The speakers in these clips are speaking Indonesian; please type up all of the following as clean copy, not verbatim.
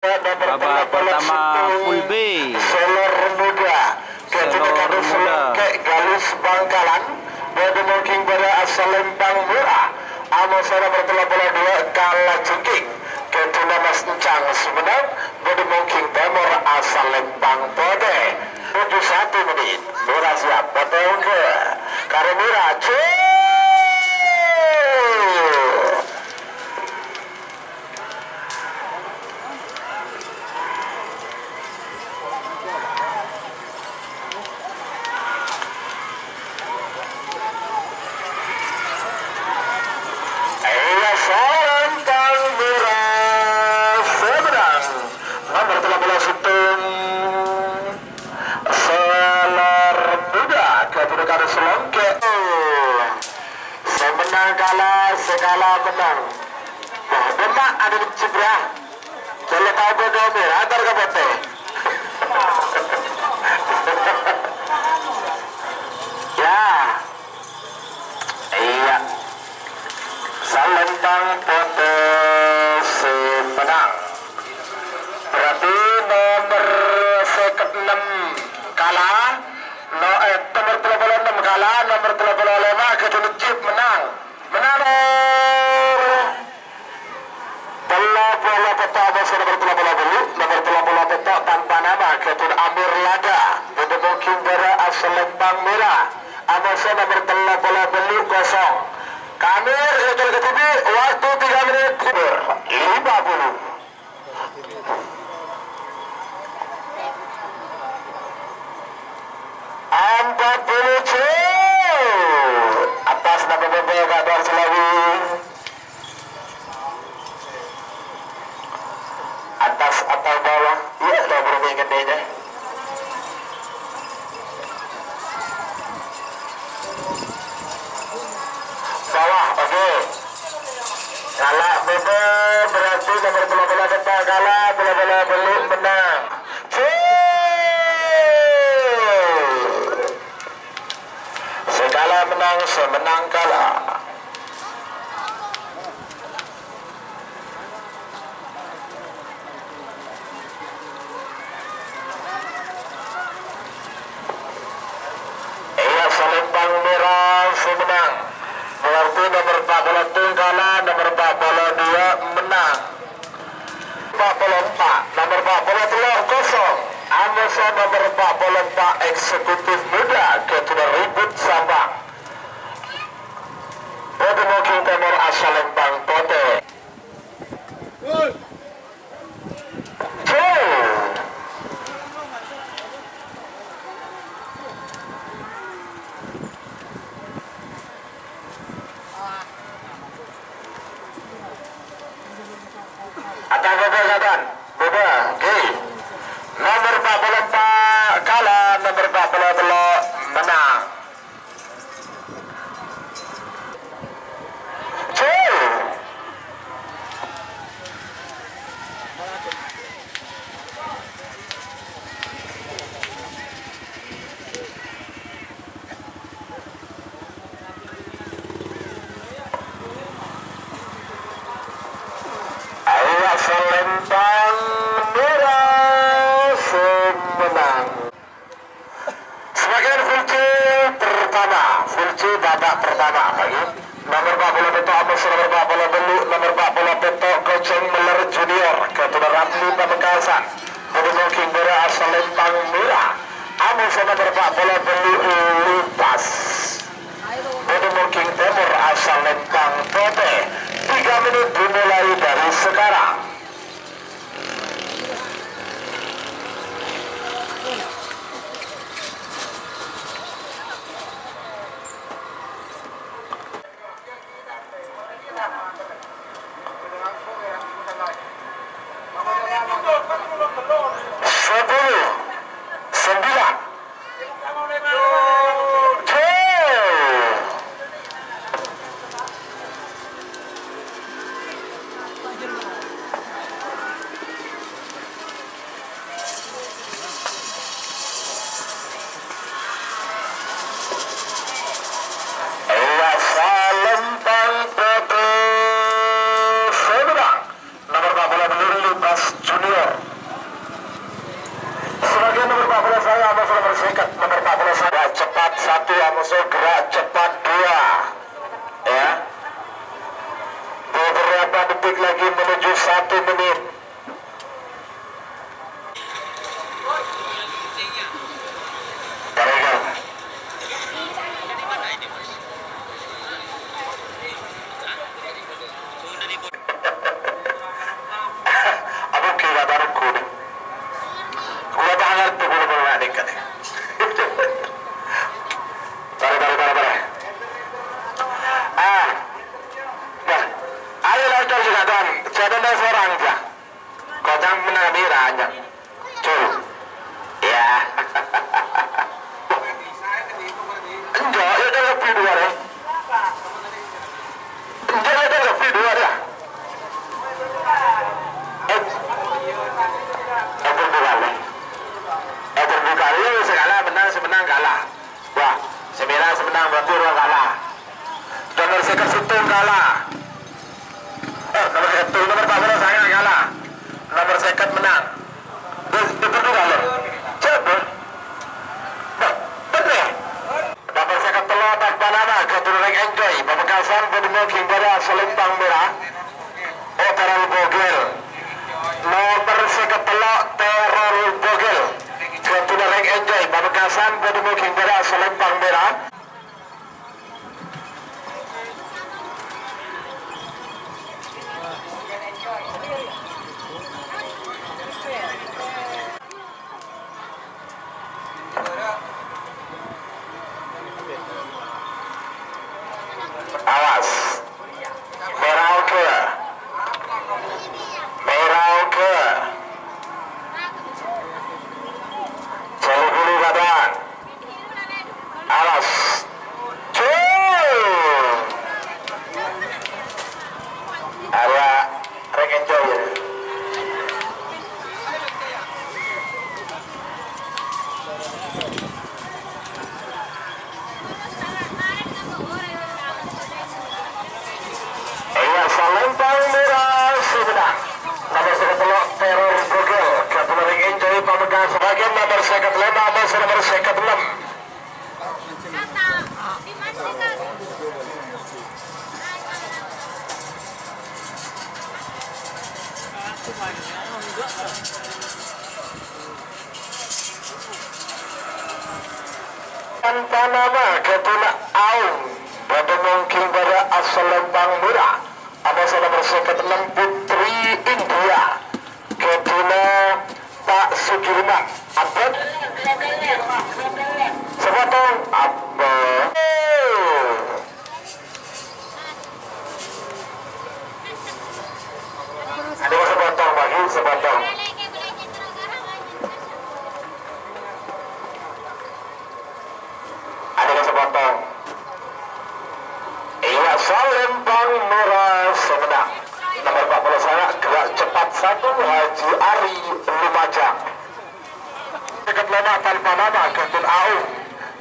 Babak pertama Pool B. Selor Muda Selor Muda Galus Bangkalan Bodoh King pada asal Lempang Murah Amosana bertelah bola dua kalah cekik Ketuna Mas Encang sebenarnya Bodoh King Timur asal Lempang Pode 71 menit Murah siap potong ke Karena Murah segala menang. Nah, demak ada di Cibrah. Kalau tahu bodoh merah, antar ke bote. Ya, iya. Salentang pote semenang. Berarti nomor 6 kalah. Nomor 36 kalah, nomor 35 kecuali Cip menang. Menang. Bola pertama sudah berbola dulu, nomor bola petok tanpa nama ketua Amir Lada, Bodoh Kimbara asal Lempang Merah, Amasa nomor bola beli kosong. Kamir itu ketiga, waktu 3 menit 50. Atas nama Bebek Gadar Selawi. Atas atau bawah? Iya, udah bermain gedenya. Bawah, oke. Kalah Bebek berarti nomor bola kita kalah, bola belum menang. Segala menang, semenang kalah. Lempang Merah semenang. Berarti nomor 41 kalah, nomor 42 menang. 44, nomor 43 kosong. Amasa nomor 44 eksekutif muda ketua ribut Sabang. Bodoh King Timur asal Lempang Pote. Atas gagasan Boba G nomor 44 kalah, nomor 43 menang. Lempang Merah semenang. Sebagian full C babak pertama lagi. Nomor 40 Beto Amos, nomor 40 Belu, nomor 40 Beto Goceng Meler Junior, ketua Ramli Pamekasan. Bodoh King Bera asal Lempang Merah. Amos nomor 40 Belu Lupas. Bodoh King Timur asal Lempang Pote. 3 menit dimulai dari sekarang. masuk gerak cepat 2 ya, beberapa detik lagi menuju 1 menit. Barengan. Aku kira baru kuning. Kuda tangan tuh bulu-bulu adik kan. Bare. Nah, ayo lah coba juga dan ada seorang aja. Kocang menamira aja. Cul. Ya. Enggak, ya ada lebih 2 deh. Enggak ada lebih 2 dah. Terbuka ini segala menang kalah. Wah, 9 menang berarti 2 kalah. Nomor seker Situng kalah. Nomor 1 nomor 14 saya kalah. Nomor seker menang. Itu juga loh. Coba. Bener. Nomor seker telur tanpa nama keturunan Enjoy. Pemekasan Bodimo Kimbara Selempang Merah. Teror Bogel. Nomor seker telur Teror Bogel. Keturunan Enjoy. Pemekasan Bodimo Kimbara Selempang Merah. Awas. Merauke. Celebulu badan. Awas. Ada rek enjoy ya. Selempang Merah Sumedang. Nomor 10 Teror Bogel. Keturunan Enjoy pemegang sebagian nomor 15 atau nomor 16. Tanpa nama keturunan Aung. Pada mungkin pada asal Lembang Merah. Ada nomor 6 Putri India. Keturunan Pak Sugirman. Abad. Sepotong. Abad. Ada sepotong bagi sepotong. Ada sepotong. Iya, Selempang Merah Sumedang. Nomor 40 saya gerak cepat 1 Haji Ari Lumajang. Dekat lama tanpa nama Ketun Aung.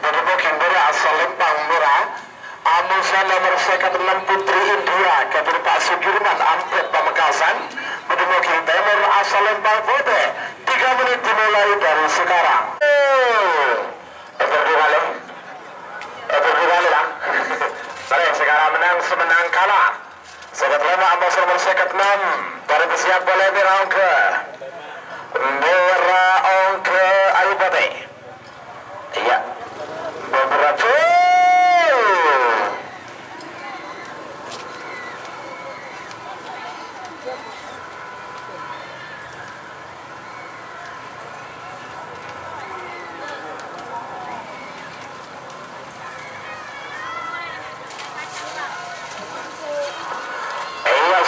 Dari Bukit Merah Selempang Merah. Amusan nomor 6 Putri India. Ketun Pak Sugirman Ampet Pamekasan. Dari Bukit Timur asal Lempang Putih. 3 menit dimulai dari sekarang. Berdua lah. Baik, sekarang menang semenang kalah. Sekat 5 ambas nomor 6 dari bersiap boleh Miraungke. Miraungke Ayubate. Iya. Beberapa.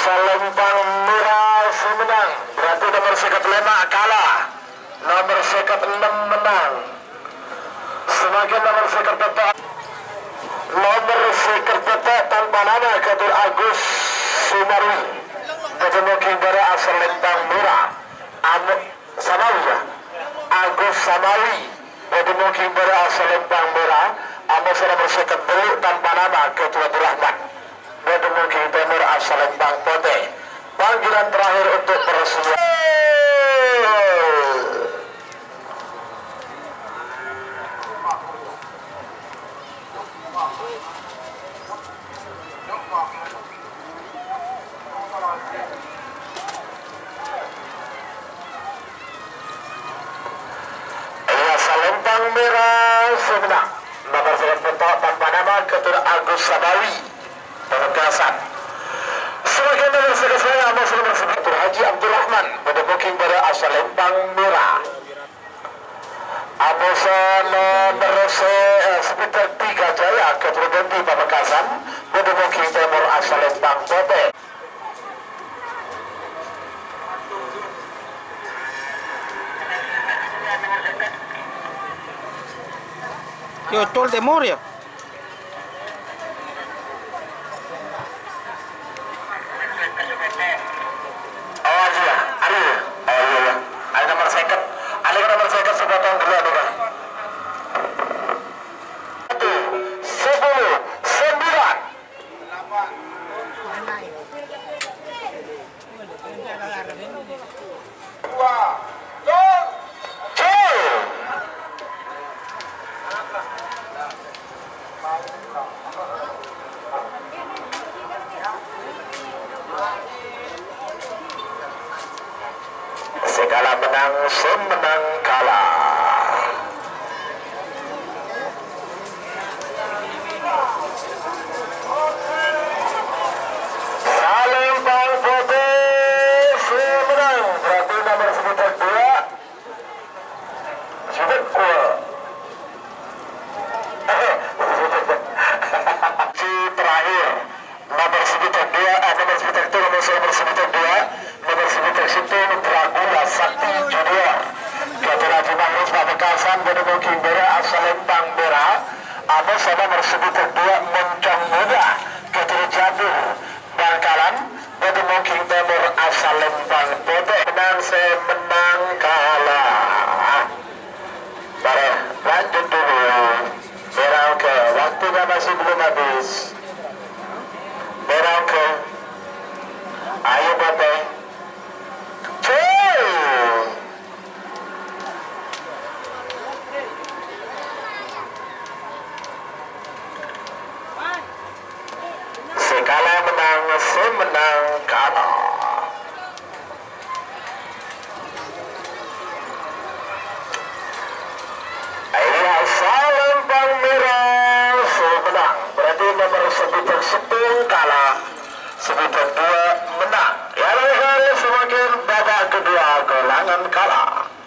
Selempang Merah Sumedang. Berarti nomor 5 kalah. Nomor 6 menang. Semakin nomor 7. Nomor 7 tanpa nama Ketua Agus Sumarwi. Ketemu Kimbara asal Lempang Merah. Samawi ya. Agus Samawi. Ketemu Kimbara asal Lempang Merah. Nomor 7 tanpa nama Ketua Rahman. Ketemu Timur asal Lempang Putih. Panggilan terakhir untuk peresmian. Salembang Merah semenang. Nomor 9 petok tanpa nama ketua Agus Sabawi. Pemekasan. Sebagai nomor saya Amos nomor 9 Haji Abdul Rahman pada booking pada Salembang Merah. Amos nomor sekitar 3 Jaya ketua ganti Pemekasan pada booking Timur Salembang Pote. Yo, tol Timur ya. Segala menang, semenang kalah. Salembang Pote semenang. Berarti nomor sekitar 2 sudah kuat. Si terakhir nomor sekitar 2 nomor sekitar itu nomor sekitar 2 nomor sekitar situ Dragula Sakti Junior ketua Cimanggis Pamekasan Gunung Kimbera Salembang Merah. Ada sama nomor sekitar 2 Moncong Muda ketua Jatuh Bangkalan Gunung Timur Salembang Pote. Menang semenang kalah. Baik, lanjut dulu. Merah oke, waktunya masih belum habis. Merah oke. Ayo Pote. Sekala menang, semenang kalah. Iya, Salembang Merah semenang. Berarti nomor sekitar 10 kalah, sekitar 2 menang. Ya, semakin babak kedua gelangan kalah.